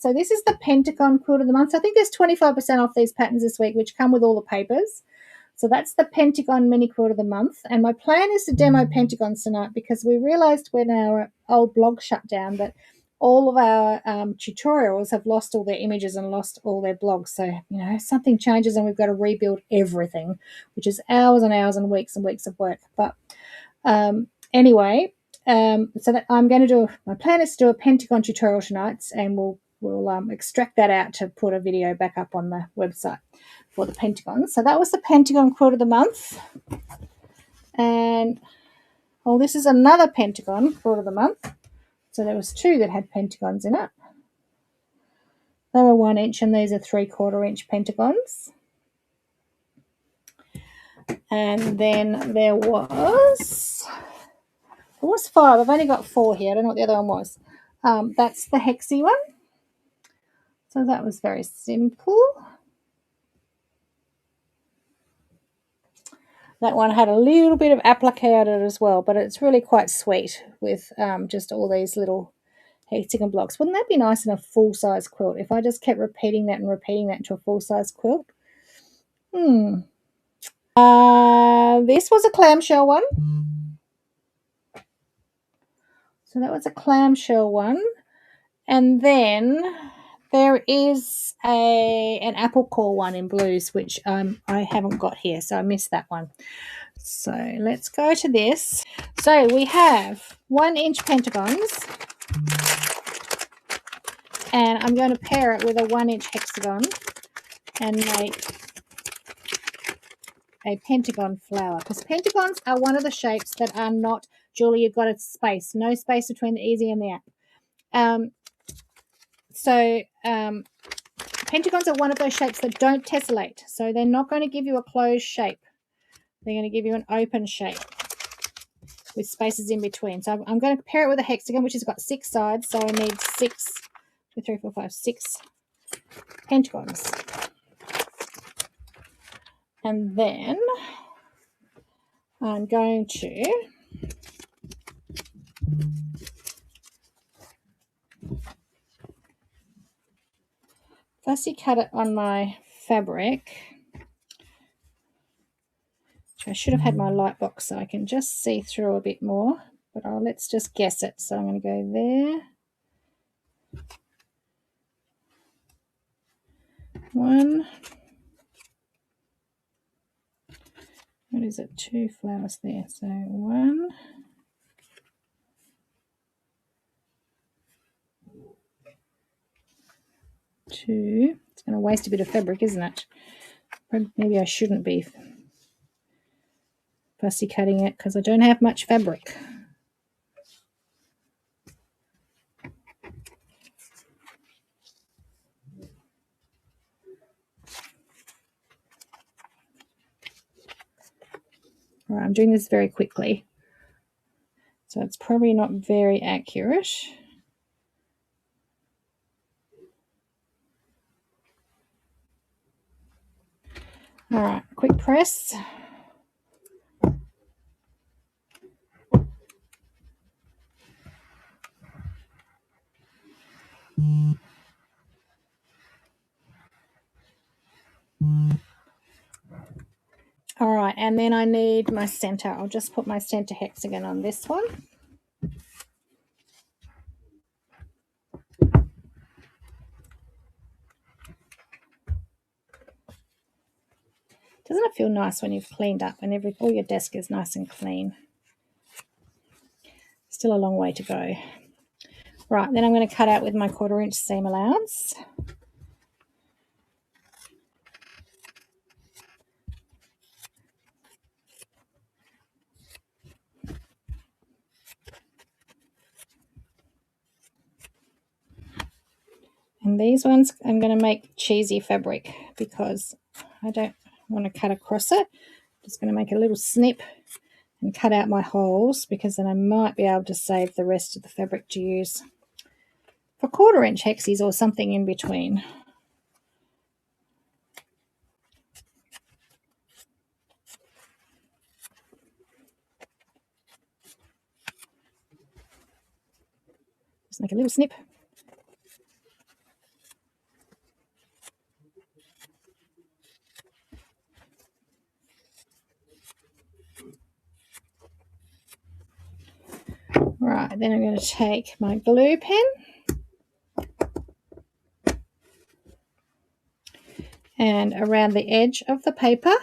So this is the Pentagon quilt of the month. So I think there's 25% off these patterns this week, which come with all the papers. So that's the Pentagon mini quilt of the month. And my plan is to demo Pentagons tonight because we realized when our old blog shut down that all of our tutorials have lost all their images and lost all their blogs. So, you know, something changes and we've got to rebuild everything, which is hours and hours and weeks of work. But anyway, so that I'm going to do, my plan is to do a Pentagon tutorial tonight, and we'll extract that out to put a video back up on the website for the Pentagon. So that was the Pentagon quilt of the month. And, well, this is another Pentagon quilt of the month. So there was 2 that had pentagons in it. They were 1 inch, and these are 3/4 inch pentagons. And then there was 5. I've only got 4 here. I don't know what the other one was. That's the hexy one. So that was very simple. That one had a little bit of applique on it as well, but it's really quite sweet with just all these little hexagon blocks. Wouldn't that be nice in a full-size quilt if I just kept repeating that into a full-size quilt? This was a clamshell one. So that was a clamshell one. And then there is an apple core one in blues, which I haven't got here, so I missed that one. So let's go to this. So we have 1 inch pentagons, and I'm going to pair it with a 1 inch hexagon and make a pentagon flower, because pentagons are one of the shapes that are not, Julie, you've got a space, no space between the easy and the app. Pentagons are one of those shapes that don't tessellate, so they're not going to give you a closed shape. They're going to give you an open shape with spaces in between. So I'm going to pair it with a hexagon, which has got 6 sides, so I need 6 pentagons. And then I'm going to fussy cut it on my fabric. I should have had my light box so I can just see through a bit more, but let's just guess it. So I'm going to go there. 1. What is it? 2 flowers there. So 1. 2. It's going to waste a bit of fabric, isn't it? Maybe I shouldn't be fussy cutting it because I don't have much fabric. All right, I'm doing this very quickly, so it's probably not very accurate. All right, quick press. All right, and then I need my center. I'll just put my center hexagon on this one. Doesn't it feel nice when you've cleaned up and all your desk is nice and clean? Still a long way to go. Right, then I'm going to cut out with my 1/4 inch seam allowance. And these ones I'm going to make cheesy fabric because I don't want to cut across it. I'm just going to make a little snip and cut out my holes, because then I might be able to save the rest of the fabric to use for 1/4 inch hexies or something in between. Just make a little snip. Right, then I'm going to take my glue pen and around the edge of the paper,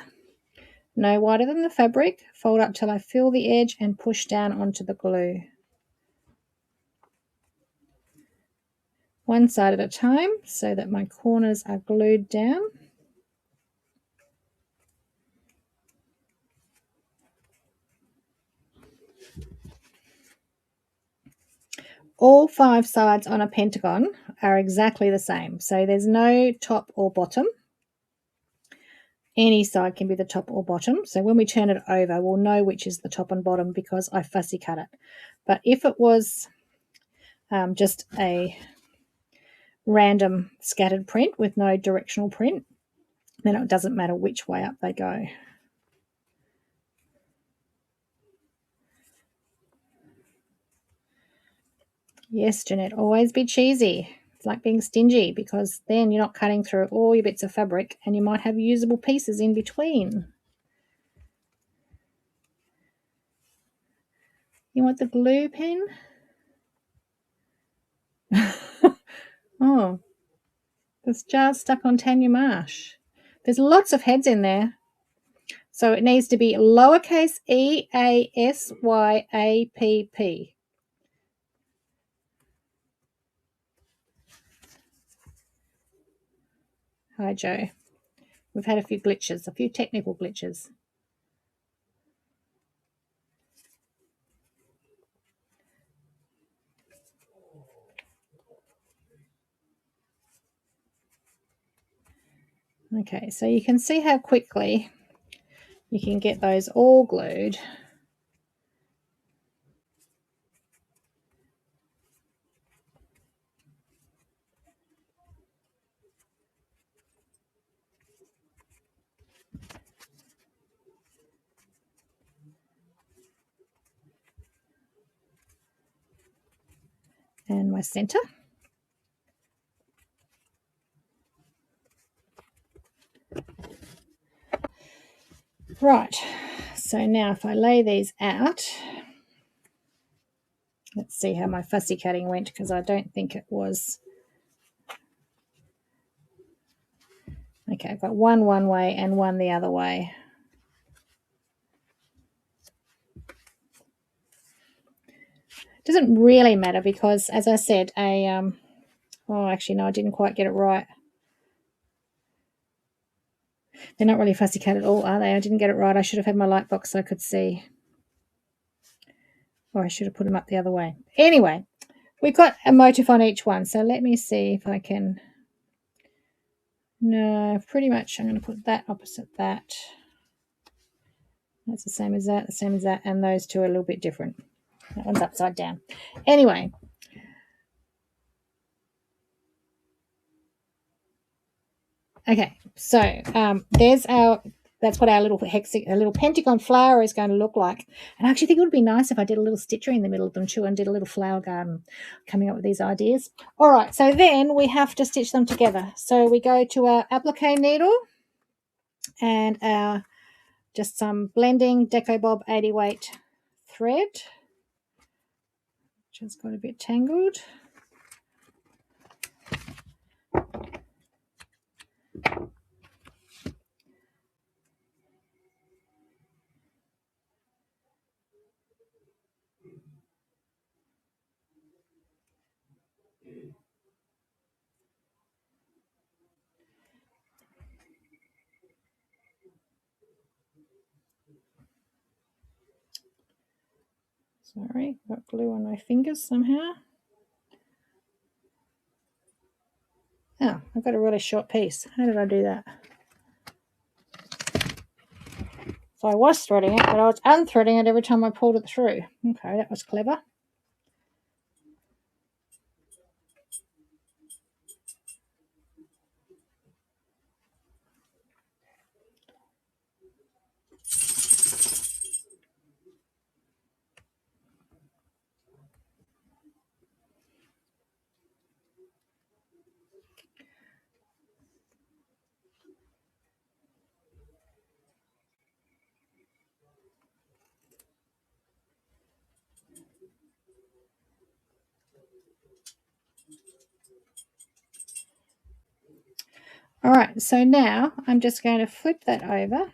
no wider than the fabric, fold up till I feel the edge and push down onto the glue. One side at a time so that my corners are glued down. All 5 sides on a pentagon are exactly the same, so there's no top or bottom. Any side can be the top or bottom, so when we turn it over, we'll know which is the top and bottom because I fussy cut it. But if it was just a random scattered print with no directional print, then it doesn't matter which way up they go. Yes, Jeanette, always be cheesy. It's like being stingy because then you're not cutting through all your bits of fabric and you might have usable pieces in between. You want the glue pen? Oh, this jar's stuck on Tanya Marsh. There's lots of heads in there. So it needs to be lowercase EASYAPP. Hi, Joe. We've had a few glitches, a few technical glitches. Okay, so you can see how quickly you can get those all glued. And my center. Right, so now if I lay these out, let's see how my fussy cutting went because I don't think it was. Okay, I've got one way and one the other way. It doesn't really matter because, as I said, oh, actually, no, I didn't quite get it right. They're not really fussy cut at all, are they? I didn't get it right. I should have had my light box so I could see. Or I should have put them up the other way. Anyway, we've got a motif on each one. So let me see if I can. No, pretty much I'm going to put that opposite that. That's the same as that, the same as that. And those two are a little bit different. That one's upside down. Anyway. Okay, so that's what our little pentagon flower is going to look like. And I actually think it would be nice if I did a little stitcher in the middle of them too and did a little flower garden, coming up with these ideas. All right, so then we have to stitch them together. So we go to our applique needle and our just some blending Deco Bob 80 weight thread, which has got a bit tangled. Sorry, got glue on my fingers somehow. Oh, I've got a really short piece. How did I do that? So I was threading it, but I was unthreading it every time I pulled it through. Okay, that was clever. All right, so now I'm just going to flip that over.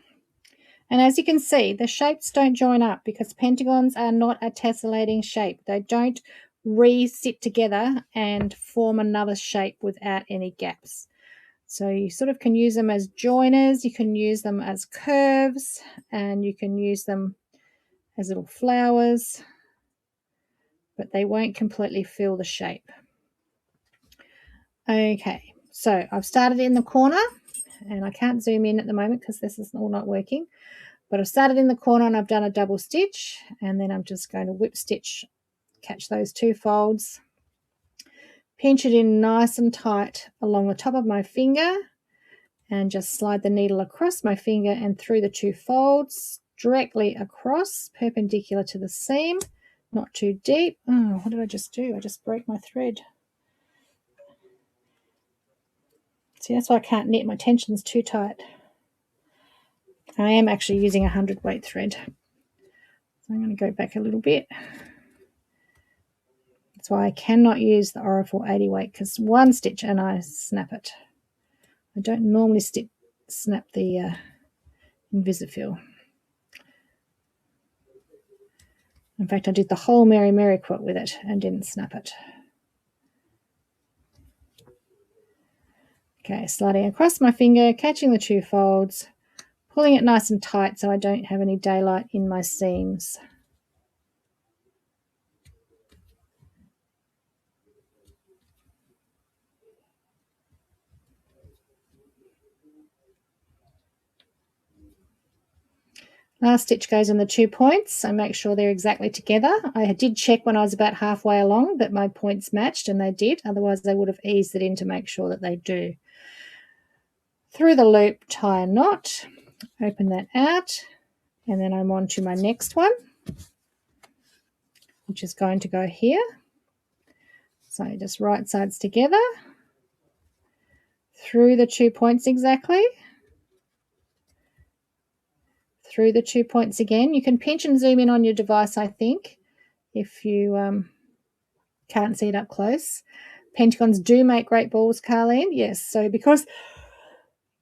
And as you can see, the shapes don't join up because pentagons are not a tessellating shape. They don't re-sit together and form another shape without any gaps. So you sort of can use them as joiners, you can use them as curves, and you can use them as little flowers, but they won't completely fill the shape. Okay, so I've started in the corner, and I can't zoom in at the moment because this is all not working. But I've started in the corner and I've done a double stitch, and then I'm just going to whip stitch, catch those two folds, pinch it in nice and tight along the top of my finger, and just slide the needle across my finger and through the two folds, directly across, perpendicular to the seam, not too deep. Oh, what did I just do? I just broke my thread. See, that's why I can't knit. My tension's too tight. I am actually using a 100-weight thread. So I'm going to go back a little bit. That's why I cannot use the Oracle 80-weight, because one stitch and I snap it. I don't normally snap the Invisifil. In fact, I did the whole Mary Mary quilt with it and didn't snap it. Okay, sliding across my finger, catching the two folds, pulling it nice and tight so I don't have any daylight in my seams. Last stitch goes in the 2 points. I make sure they're exactly together. I did check when I was about halfway along that my points matched, and they did. Otherwise, I would have eased it in to make sure that they do. Through the loop, tie a knot, open that out, and then I'm on to my next one, which is going to go here. So just right sides together, through the 2 points exactly, through the 2 points again. You can pinch and zoom in on your device, I think, if you can't see it up close. Pentagons do make great balls, Carleen. Yes, so because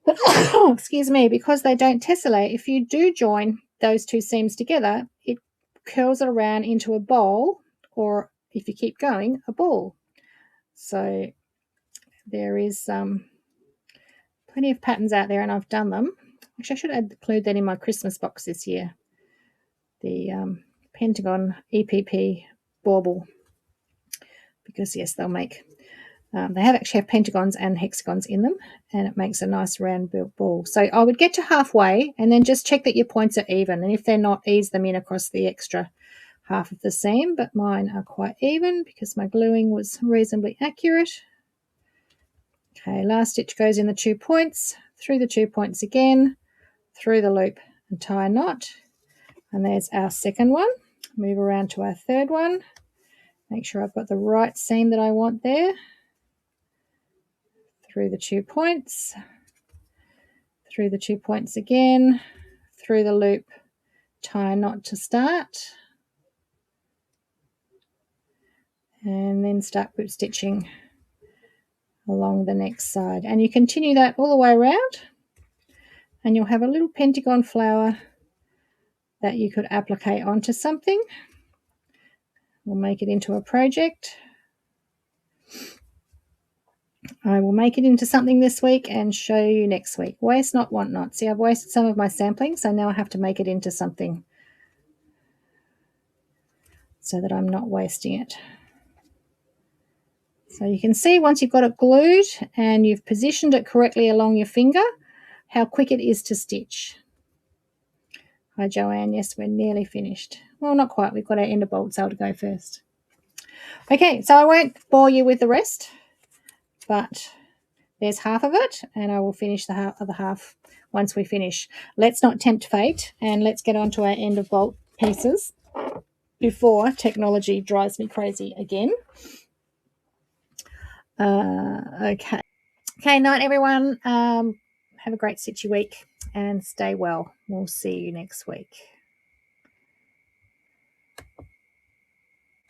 excuse me, because they don't tessellate, if you do join those two seams together, it curls it around into a bowl, or if you keep going, a ball. So there is plenty of patterns out there, and I've done them. Actually, I should include that in my Christmas box this year. The Pentagon EPP bauble, because yes, they'll make. They actually have pentagons and hexagons in them, and it makes a nice round ball. So I would get to halfway and then just check that your points are even, and if they're not, ease them in across the extra half of the seam, but mine are quite even because my gluing was reasonably accurate. Okay, last stitch goes in the 2 points, through the 2 points again, through the loop and tie a knot. And there's our second one. Move around to our third one. Make sure I've got the right seam that I want there. Through the 2 points, through the 2 points again, through the loop, tie a knot to start, and then start whip stitching along the next side. And you continue that all the way around, and you'll have a little pentagon flower that you could applique onto something. We'll make it into a project. I will make it into something this week and show you next week. Waste not, want not. See, I've wasted some of my sampling, so now I have to make it into something so that I'm not wasting it. So you can see once you've got it glued and you've positioned it correctly along your finger, how quick it is to stitch. Hi, Joanne. Yes, we're nearly finished. Well, not quite. We've got our ender bolt cell to go first. Okay, so I won't bore you with the rest, but there's half of it, and I will finish the other half once we finish. Let's not tempt fate, and let's get on to our end of bolt pieces before technology drives me crazy again. Okay, night, everyone. Have a great stitchy week and stay well. We'll see you next week.